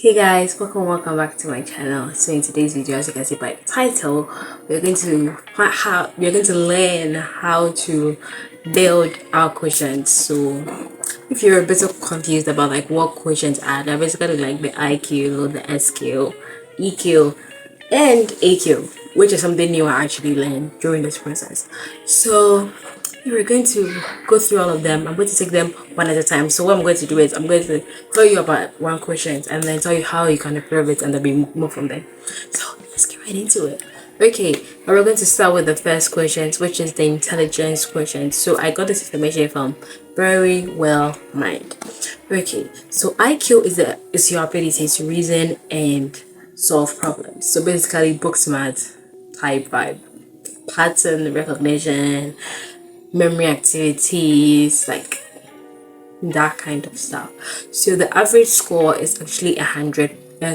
Hey guys, welcome back to my channel. So in today's video, as you can see by the title, we're going to learn how to build our quotients. So if you're a bit confused about like what quotients are, they're basically like the IQ, the SQ, EQ, and AQ, which is something new I actually learned during this process. So we're going to go through all of them. I'm going to take them one at a time. So what I'm going to do is I'm going to tell you about one question and then tell you how you can improve it, and then we move from there. So let's get right into it. Okay, and we're going to start with the first question, which is the intelligence question. So I got this information from Very Well Mind. Okay, so IQ is your ability to reason and solve problems. So basically book smart type vibe, pattern recognition, memory activities, like that kind of stuff. So the average score is actually 100. Then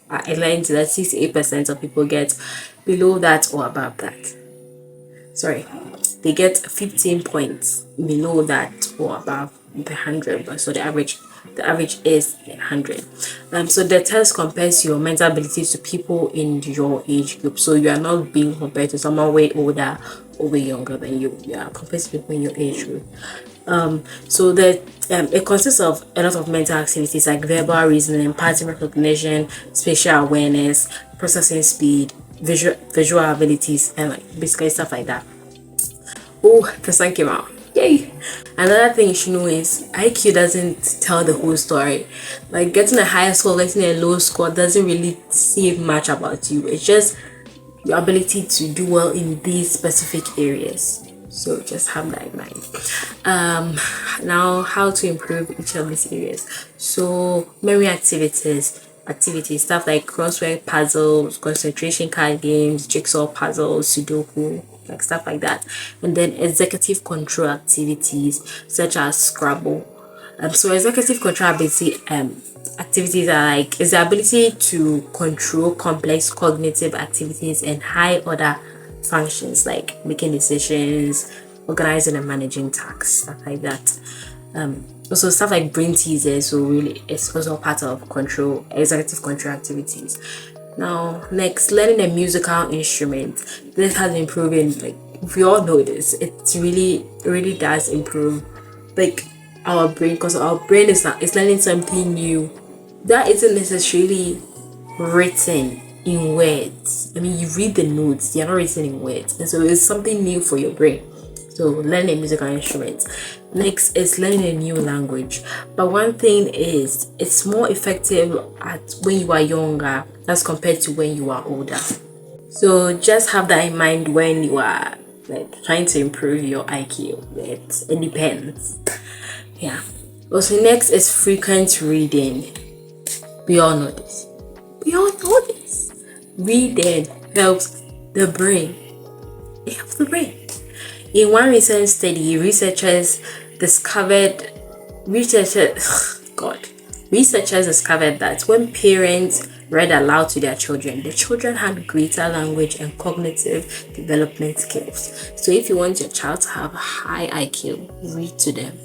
I learned that 68% of people get below that or above that. Sorry, they get 15 points below that or above the 100. But so the average is 100. So the test compares your mental abilities to people in your age group. So you are not being compared to someone way older or way younger than you. You are compared to people in your age group. So that it consists of a lot of mental activities like verbal reasoning, pattern recognition, spatial awareness, processing speed, visual abilities, and like basically stuff like that. Oh, the sun came out. Yay! Another thing you should know is IQ doesn't tell the whole story. Like getting a high score, getting a low score doesn't really say much about you. It's just your ability to do well in these specific areas. So just have that in mind. Now how to improve each of these areas. So memory activities, stuff like crossword puzzles, concentration card games, jigsaw puzzles, sudoku, like stuff like that. And then executive control activities such as Scrabble. So executive control ability activities are like is the ability to control complex cognitive activities and high order functions like making decisions, organizing and managing tasks, stuff like that. Also stuff like brain teasers, so really it's also part of executive control activities. Now next, learning a musical instrument. This has improving, like we all know this, it really does improve like our brain, because our brain is learning something new that isn't necessarily written in words. I mean, you read the notes, they're not written in words, and so it's something new for your brain. So learn a musical instrument. Next is learning a new language. But one thing is it's more effective at when you are younger as compared to when you are older. So just have that in mind when you are like trying to improve your IQ. It depends. Yeah. Also next is frequent reading. We all know this. Reading helps the brain. It helps the brain. In one recent study, researchers discovered that when parents read aloud to their children, the children had greater language and cognitive development skills. So if you want your child to have a high IQ, read to them.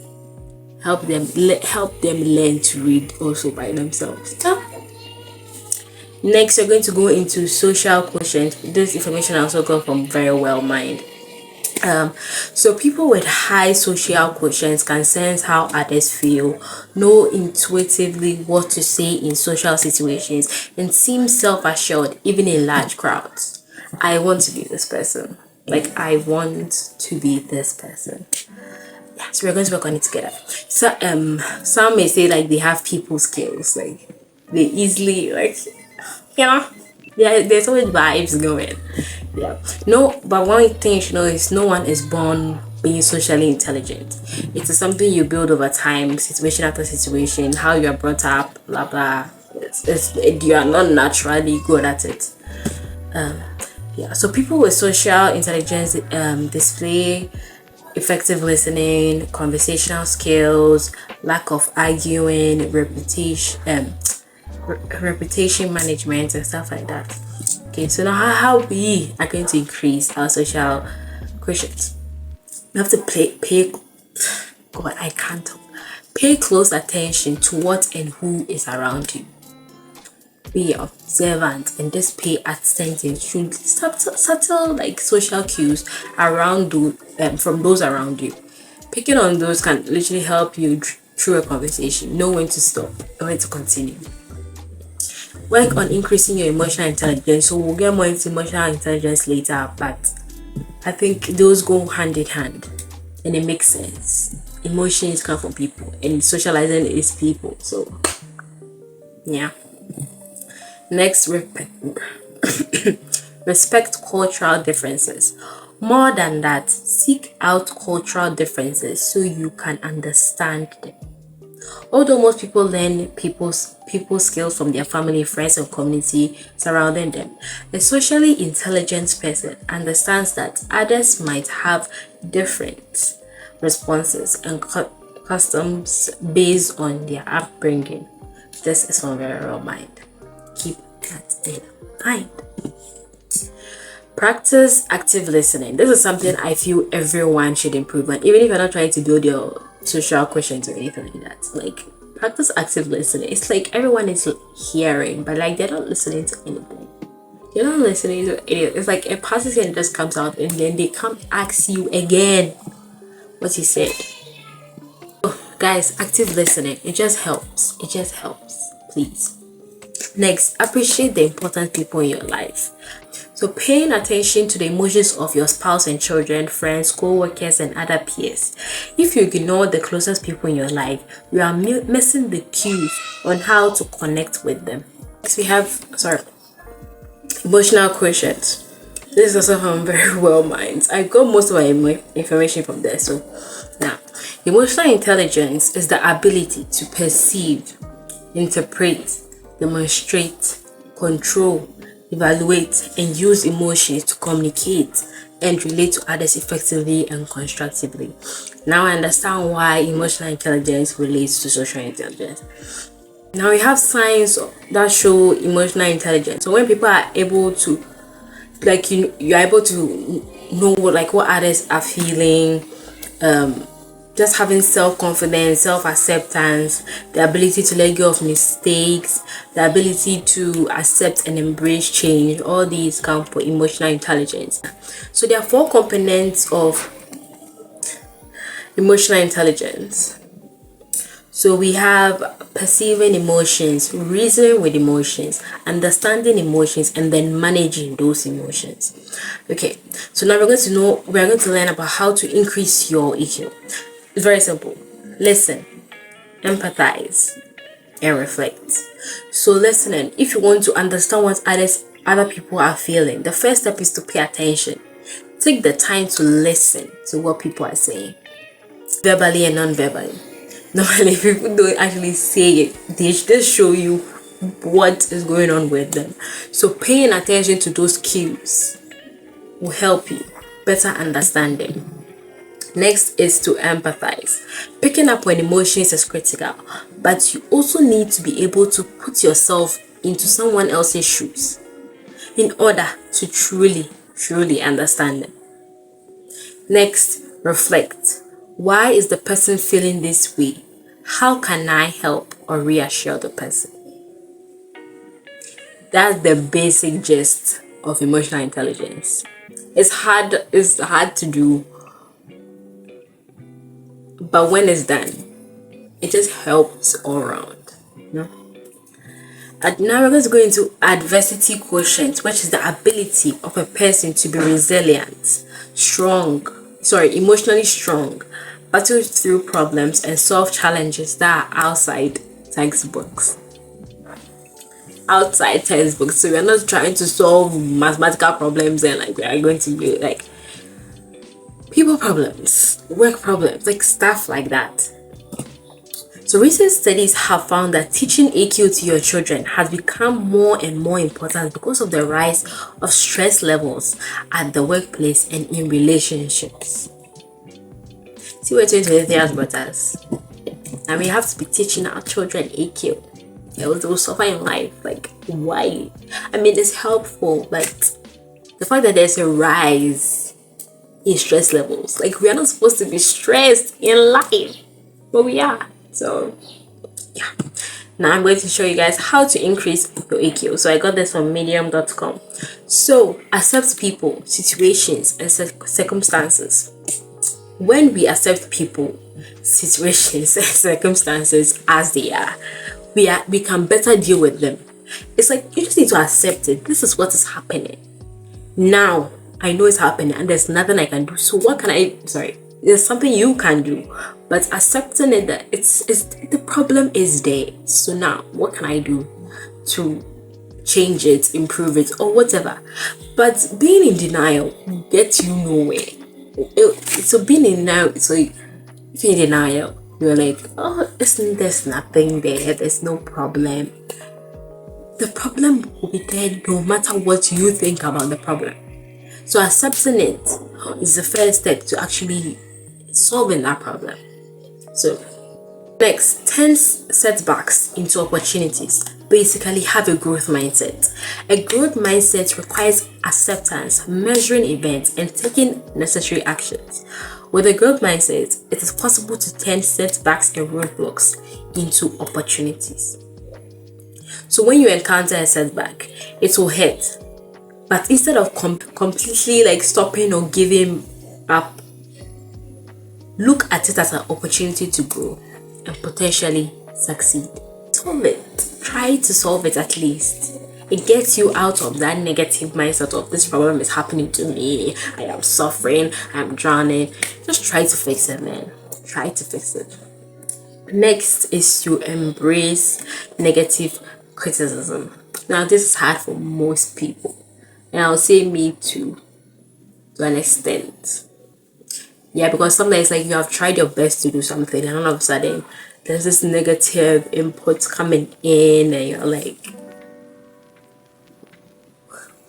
Help them learn to read also by themselves. Next, we're going to go into social quotient. This information I also got from Very Well Mind. So people with high social quotients can sense how others feel, know intuitively what to say in social situations, and seem self-assured even in large crowds. I want to be this person. Like I want to be this person. Yeah, so we're going to work on it together. So some may say like they have people skills, like they easily there's always vibes going. Yeah. No, but one thing you should know is no one is born being socially intelligent. It is something you build over time, situation after situation, how you are brought up, blah blah. You are not naturally good at it. Yeah. So people with social intelligence display effective listening, conversational skills, lack of arguing, reputation management and stuff like that. Okay, so now how we are going to increase our social quotient. You have to pay close attention to what and who is around you. be observant and just pay attention to subtle like social cues around from those around you. Picking on those can literally help you through a conversation. Know when to stop and when to continue. Work on increasing your emotional intelligence. So we'll get more into emotional intelligence later, but I think those go hand in hand and it makes sense. Emotions come from people and socializing is people. So yeah. Next, respect cultural differences. More than that, seek out cultural differences so you can understand them. Although most people learn people's skills from their family, friends, and community surrounding them, a socially intelligent person understands that others might have different responses and customs based on their upbringing. This is from very real mind. Keep that in mind. Practice active listening. This is something I feel everyone should improve on, even if you're not trying to build your social questions or anything like that. Like, practice active listening. It's like everyone is hearing, but like they're not listening to anything. You're not listening to anything. It's like a passes and just comes out, and then they come ask you again what he said. Oh, guys, active listening. It just helps. It just helps. Please. Next, appreciate the important people in your life. So paying attention to the emotions of your spouse and children, friends, co-workers, and other peers. If you ignore the closest people in your life, you are missing the cues on how to connect with them. Next, we have, emotional quotient. This is also from Very Well Minds. I got most of my information from there. So now, emotional intelligence is the ability to perceive, interpret, demonstrate, control, evaluate, and use emotions to communicate and relate to others effectively and constructively. Now I understand why emotional intelligence relates to social intelligence. Now we have signs that show emotional intelligence. So when people are able to, like, you're able to know what others are feeling, just having self-confidence, self-acceptance, the ability to let go of mistakes, the ability to accept and embrace change. All these count for emotional intelligence. So there are 4 components of emotional intelligence. So we have perceiving emotions, reasoning with emotions, understanding emotions, and then managing those emotions. Okay, so now we're going to learn about how to increase your EQ. It's very simple. Listen, empathize, and reflect. So listening, if you want to understand what other people are feeling, the first step is to pay attention. Take the time to listen to what people are saying, verbally and non-verbally. Normally, people don't actually say it. They just show you what is going on with them. So paying attention to those cues will help you better understand them. Next is to empathize. Picking up on emotions is critical, but you also need to be able to put yourself into someone else's shoes in order to truly understand them. Next, reflect. Why is the person feeling this way? How can I help or reassure the person? That's the basic gist of emotional intelligence. It's hard to do, but when it's done, it just helps all around. And now we're going to go into adversity quotient, which is the ability of a person to be resilient, emotionally strong, battle through problems, and solve challenges that are outside textbooks. So we're not trying to solve mathematical problems and we are going to be like people problems, work problems, like stuff like that. So recent studies have found that teaching EQ to your children has become more and more important because of the rise of stress levels at the workplace and in relationships. See, we're 2023 has brought us, and we have to be teaching our children EQ. They will suffer in life. Like, why? I mean, it's helpful, but the fact that there's a rise in stress levels, like, we are not supposed to be stressed in life, but we are. So yeah. Now I'm going to show you guys how to increase your AQ. So I got this from medium.com. So accept people, situations, and circumstances. When we accept people, situations, and circumstances as they are, we can better deal with them. It's like you just need to accept it. This is what is happening. Now I know it's happening and there's nothing I can do. So what can I there's something you can do, but accepting it that it's the problem is there. So now what can I do to change it, improve it, or whatever? But being in denial gets you nowhere. So being in denial, so if you're in denial, you're like, oh, there's nothing there, there's no problem. The problem will be there no matter what you think about the problem. So accepting it is the first step to actually solving that problem. So next, turn setbacks into opportunities. Basically, have a growth mindset. A growth mindset requires acceptance, measuring events, and taking necessary actions. With a growth mindset, it is possible to turn setbacks and roadblocks into opportunities. So when you encounter a setback, it will hurt. But instead of completely like stopping or giving up, look at it as an opportunity to grow and potentially succeed. Solve it. Try to solve it at least. It gets you out of that negative mindset of this problem is happening to me, I am suffering, I am drowning. Just try to fix it, man. Try to fix it. Next is to embrace negative criticism. Now this is hard for most people, and I'll say me too, to an extent. Yeah, because sometimes like you have tried your best to do something and all of a sudden there's this negative input coming in and you're like,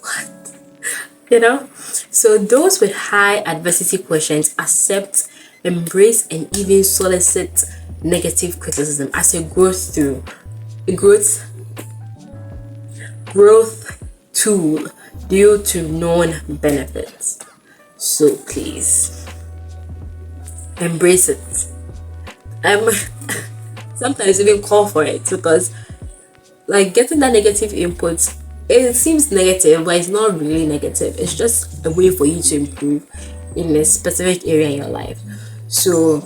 what? You know? So those with high adversity quotients accept, embrace, and even solicit negative criticism as a growth tool due to known benefits. So please embrace it. Sometimes even call for it, because like getting that negative input, it seems negative, but it's not really negative. It's just a way for you to improve in a specific area in your life. So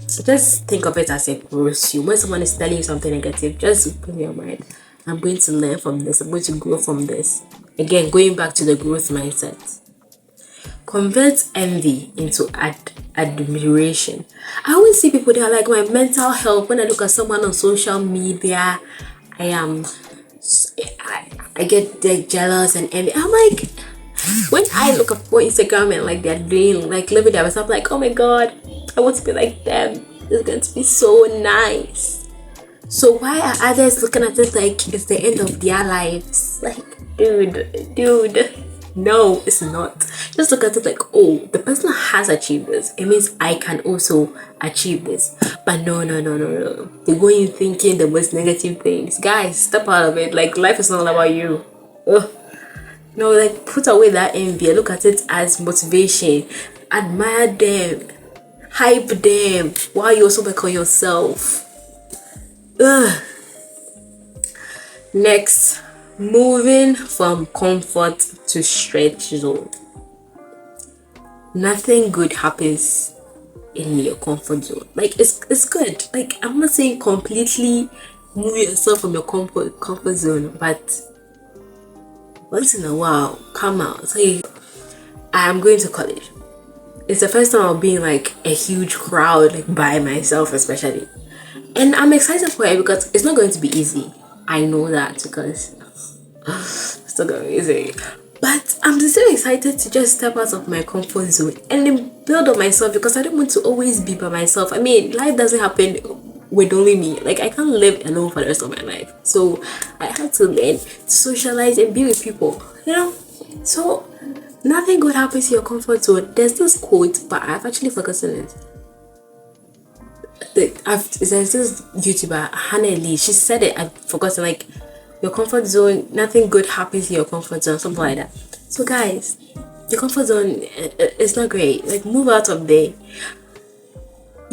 just think of it as a growth. When someone is telling you something negative, just put in your mind, I'm going to learn from this, I'm going to grow from this. Again, going back to the growth mindset. Convert envy into admiration. I always see people that are like my mental health. When I look at someone on social media, I get jealous and envy. I'm like, when I look at what Instagram and like they're doing, like living their life, I'm like, oh my god, I want to be like them. It's going to be so nice. So why are others looking at it like it's the end of their lives? Like, dude. No, it's not. Just look at it like, oh, the person has achieved this. It means I can also achieve this. But no. They go in thinking the most negative things. Guys, step out of it. Like, life is not all about you. Ugh. No, like, put away that envy. Look at it as motivation. Admire them. Hype them. While you also work on yourself. Ugh. Next. Moving from comfort to stretch zone. Nothing good happens in your comfort zone. Like it's good. Like I'm not saying completely move yourself from your comfort zone, but once in a while come out. Say I am going to college. It's the first time I'll be in like a huge crowd, like by myself especially. And I'm excited for it because it's not going to be easy. I know that because it's not going to be easy. But I'm still excited to just step out of my comfort zone and then build on myself, because I don't want to always be by myself. I mean, life doesn't happen with only me. Like, I can't live alone for the rest of my life. So I have to learn to socialize and be with people, you know? So nothing good happens in your comfort zone. There's this quote, but I've actually forgotten it. There's this YouTuber, Hannah Lee. She said it, I've forgotten, like, your comfort zone, nothing good happens in your comfort zone, something like that. So guys, your comfort zone is not great. Like, move out of there.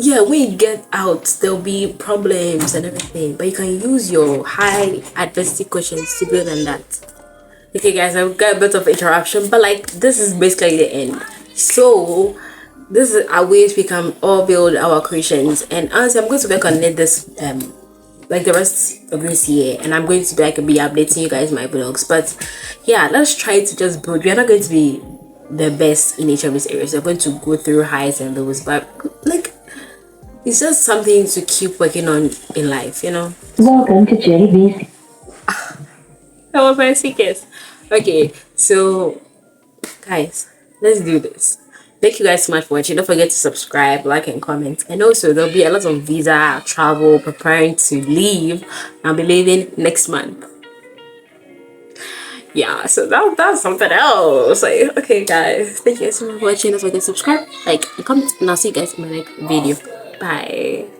yeah, when you get out, there'll be problems and everything, but you can use your high adversity questions to build on that. Okay, guys, I've got a bit of interruption, but like this is basically the end. So this is our ways we can all build our creations, and honestly, I'm going to work on it this like the rest of this year, and I'm going to be updating you guys my vlogs. But yeah, let's try to just build. We are not going to be the best in each of these areas. We're going to go through highs and lows, but like it's just something to keep working on in life, you know. Welcome to JBC. That was my secret. Okay, so guys, let's do this. Thank you guys so much for watching. Don't forget to subscribe, like, and comment. And also, there'll be a lot of visa travel preparing to leave. I'll be leaving next month. Yeah, so that's something else. Like, okay, guys, thank you guys so much for watching. Don't forget to subscribe, like, and comment, and I'll see you guys in my next video. Bye.